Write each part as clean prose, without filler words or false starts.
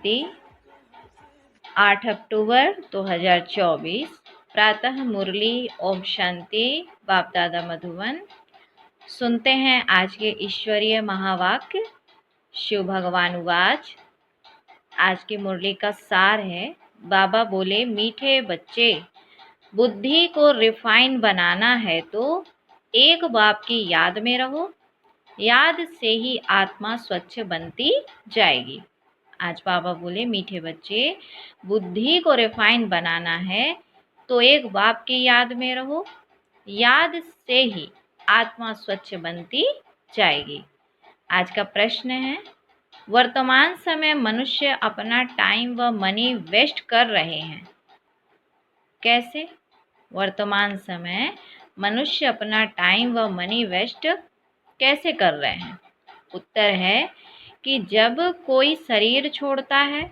जयंती 8 अक्टूबर 2024। प्रातः मुरली ओम शांति बाप दादा मधुबन। सुनते हैं आज के ईश्वरीय महावाक्य। शिव भगवान उवाच। आज की मुरली का सार है। बाबा बोले, मीठे बच्चे, बुद्धि को रिफाइन बनाना है तो एक बाप की याद में रहो। याद से ही आत्मा स्वच्छ बनती जाएगी। आज बाबा बोले, मीठे बच्चे, बुद्धि को रिफाइन बनाना है तो एक बाप की याद में रहो। याद से ही आत्मा स्वच्छ बनती जाएगी। आज का प्रश्न है, वर्तमान समय मनुष्य अपना टाइम व मनी वेस्ट कर रहे हैं। कैसे? वर्तमान समय मनुष्य अपना टाइम व मनी वेस्ट कैसे कर रहे हैं? उत्तर है कि जब कोई शरीर छोड़ता है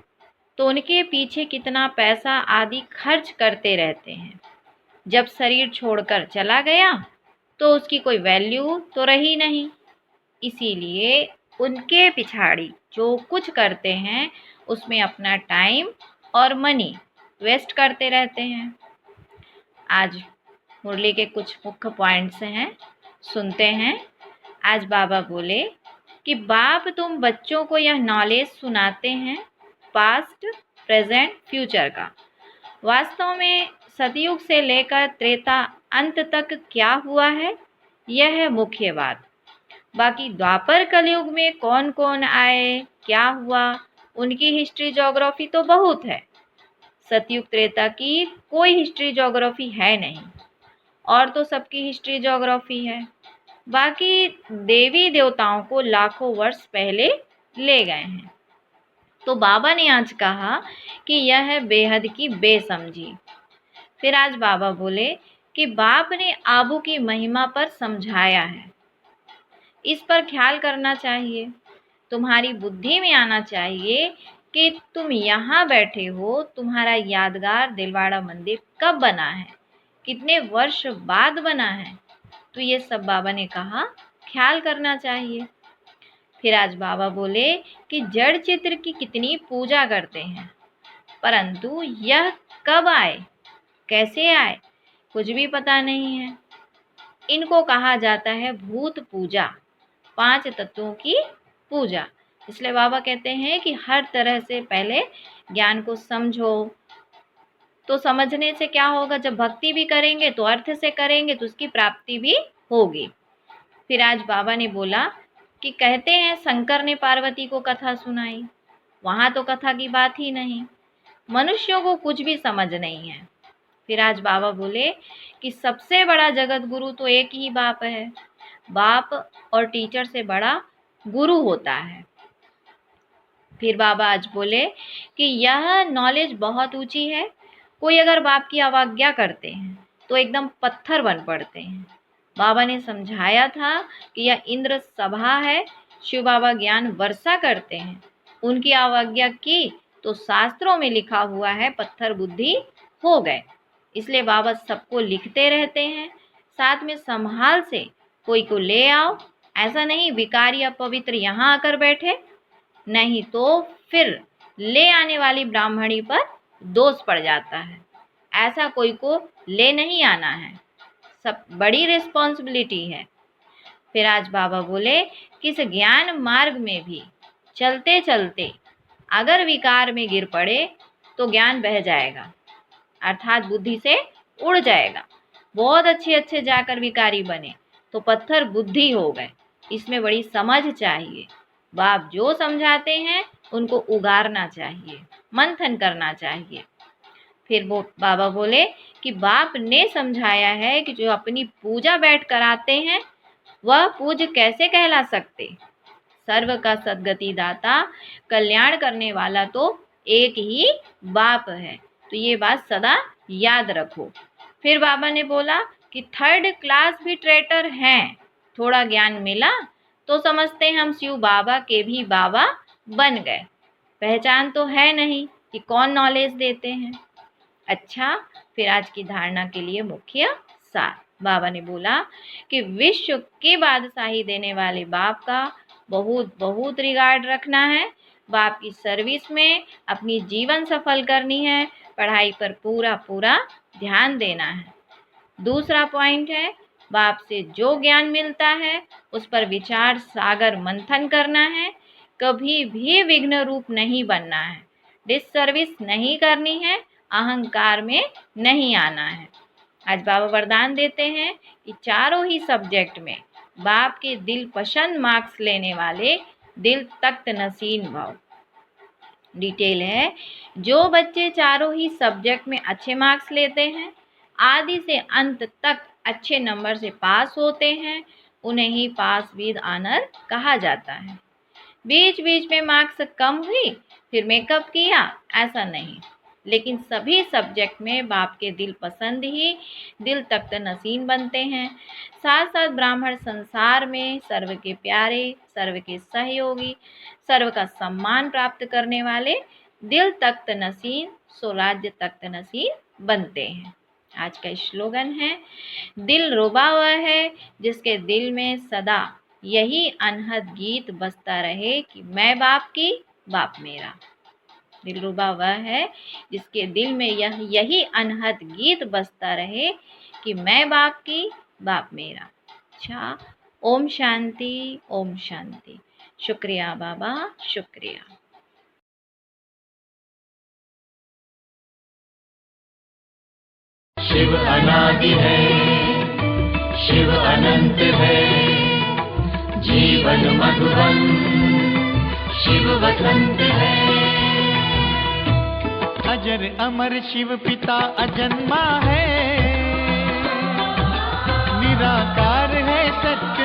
तो उनके पीछे कितना पैसा आदि खर्च करते रहते हैं। जब शरीर छोड़कर चला गया तो उसकी कोई वैल्यू तो रही नहीं। इसीलिए उनके पिछाड़ी जो कुछ करते हैं उसमें अपना टाइम और मनी वेस्ट करते रहते हैं। आज मुरली के कुछ मुख्य पॉइंट्स हैं, सुनते हैं। आज बाबा बोले कि बाप तुम बच्चों को यह नॉलेज सुनाते हैं पास्ट, प्रेजेंट, फ्यूचर का। वास्तव में सतयुग से लेकर त्रेता अंत तक क्या हुआ है, यह है मुख्य बात। बाकी द्वापर कलयुग में कौन कौन आए, क्या हुआ, उनकी हिस्ट्री ज्योग्राफी तो बहुत है। सतयुग त्रेता की कोई हिस्ट्री ज्योग्राफी है नहीं, और तो सबकी हिस्ट्री ज्योग्राफी है। बाकी देवी देवताओं को लाखों वर्ष पहले ले गए हैं। तो बाबा ने आज कहा कि यह है बेहद की बेसमझी। फिर आज बाबा बोले कि बाप ने आबू की महिमा पर समझाया है। इस पर ख्याल करना चाहिए। तुम्हारी बुद्धि में आना चाहिए कि तुम यहाँ बैठे हो, तुम्हारा यादगार दिलवाड़ा मंदिर कब बना है, कितने वर्ष बाद बना है। तो ये सब बाबा ने कहा ख्याल करना चाहिए। फिर आज बाबा बोले कि जड़ चित्र की कितनी पूजा करते हैं, परंतु यह कब आए, कैसे आए, कुछ भी पता नहीं है। इनको कहा जाता है भूत पूजा, 5 तत्वों की पूजा। इसलिए बाबा कहते हैं कि हर तरह से पहले ज्ञान को समझो। तो समझने से क्या होगा, जब भक्ति भी करेंगे तो अर्थ से करेंगे तो उसकी प्राप्ति भी होगी। फिर आज बाबा ने बोला कि कहते हैं शंकर ने पार्वती को कथा सुनाई, वहाँ तो कथा की बात ही नहीं। मनुष्यों को कुछ भी समझ नहीं है। फिर आज बाबा बोले कि सबसे बड़ा जगत गुरु तो एक ही बाप है। बाप और टीचर से बड़ा गुरु होता है। फिर बाबा आज बोले कि यह नॉलेज बहुत ऊंची है। कोई अगर बाप की अवज्ञा करते हैं तो एकदम पत्थर बन पड़ते हैं। बाबा ने समझाया था कि यह इंद्र सभा है, शिव बाबा ज्ञान वर्षा करते हैं। उनकी अवज्ञा की तो शास्त्रों में लिखा हुआ है पत्थर बुद्धि हो गए। इसलिए बाबा सबको लिखते रहते हैं, साथ में संभाल से कोई को ले आओ। ऐसा नहीं विकार या पवित्र यहाँ आकर बैठे, नहीं तो फिर ले आने वाली ब्राह्मणी पर दोष पड़ जाता है। ऐसा कोई को ले नहीं आना है, सब बड़ी रिस्पॉन्सिबिलिटी है। फिर आज बाबा बोले कि इस ज्ञान मार्ग में भी चलते चलते अगर विकार में गिर पड़े तो ज्ञान बह जाएगा, अर्थात बुद्धि से उड़ जाएगा। बहुत अच्छे जाकर विकारी बने तो पत्थर बुद्धि हो गए। इसमें बड़ी समझ चाहिए। बाप जो समझाते हैं उनको उगारना चाहिए, मंथन करना चाहिए। फिर वो बाबा बोले कि बाप ने समझाया है कि जो अपनी पूजा बैठ कराते हैं वह पूज कैसे कहला सकते। सर्व का सद्गति दाता, कल्याण करने वाला तो एक ही बाप है। तो ये बात सदा याद रखो। फिर बाबा ने बोला कि 3rd क्लास भी ट्रेटर हैं। थोड़ा ज्ञान मिला तो समझते हैं हम शिव बाबा के भी बाबा बन गए। पहचान तो है नहीं कि कौन नॉलेज देते हैं। अच्छा, फिर आज की धारणा के लिए मुख्य सार। बाबा ने बोला कि विश्व की बादशाही देने वाले बाप का बहुत बहुत रिगार्ड रखना है। बाप की सर्विस में अपनी जीवन सफल करनी है, पढ़ाई पर पूरा पूरा ध्यान देना है। दूसरा पॉइंट है, बाप से जो ज्ञान मिलता है उस पर विचार सागर मंथन करना है, कभी भी विघ्न रूप नहीं बनना है, डिससर्विस नहीं करनी है, अहंकार में नहीं आना है। आज बाबा वरदान देते हैं कि चारों ही सब्जेक्ट में बाप के दिल पसंद मार्क्स लेने वाले दिल तख्त नसीन भाव। डिटेल है, जो बच्चे चारों ही सब्जेक्ट में अच्छे मार्क्स लेते हैं, आदि से अंत तक अच्छे नंबर से पास होते हैं, उन्हें ही पास विद ऑनर कहा जाता है। बीच बीच में मार्क्स कम हुई फिर मेकअप किया, ऐसा नहीं, लेकिन सभी सब्जेक्ट में बाप के दिल पसंद ही दिल तख्त नसीन बनते हैं। साथ साथ ब्राह्मण संसार में सर्व के प्यारे, सर्व के सहयोगी, सर्व का सम्मान प्राप्त करने वाले दिल तख्त नसीन स्वराज्य तख्त नसीन बनते हैं। आज का स्लोगन है, दिल रुबा हुआ है जिसके दिल में सदा यही अनहद गीत बजता रहे कि मैं बाप की, बाप मेरा। दिलरुबा वह है जिसके दिल में यही अनहद गीत बजता रहे कि मैं बाप की, बाप मेरा। अच्छा, ओम शांति, ओम शांति। शुक्रिया बाबा, शुक्रिया। शिव अनादि है, शिव अनंत है, जीवन मधुबन शिव वसंत है। अजर अमर शिव पिता अजन्मा है, निराकार है सत्य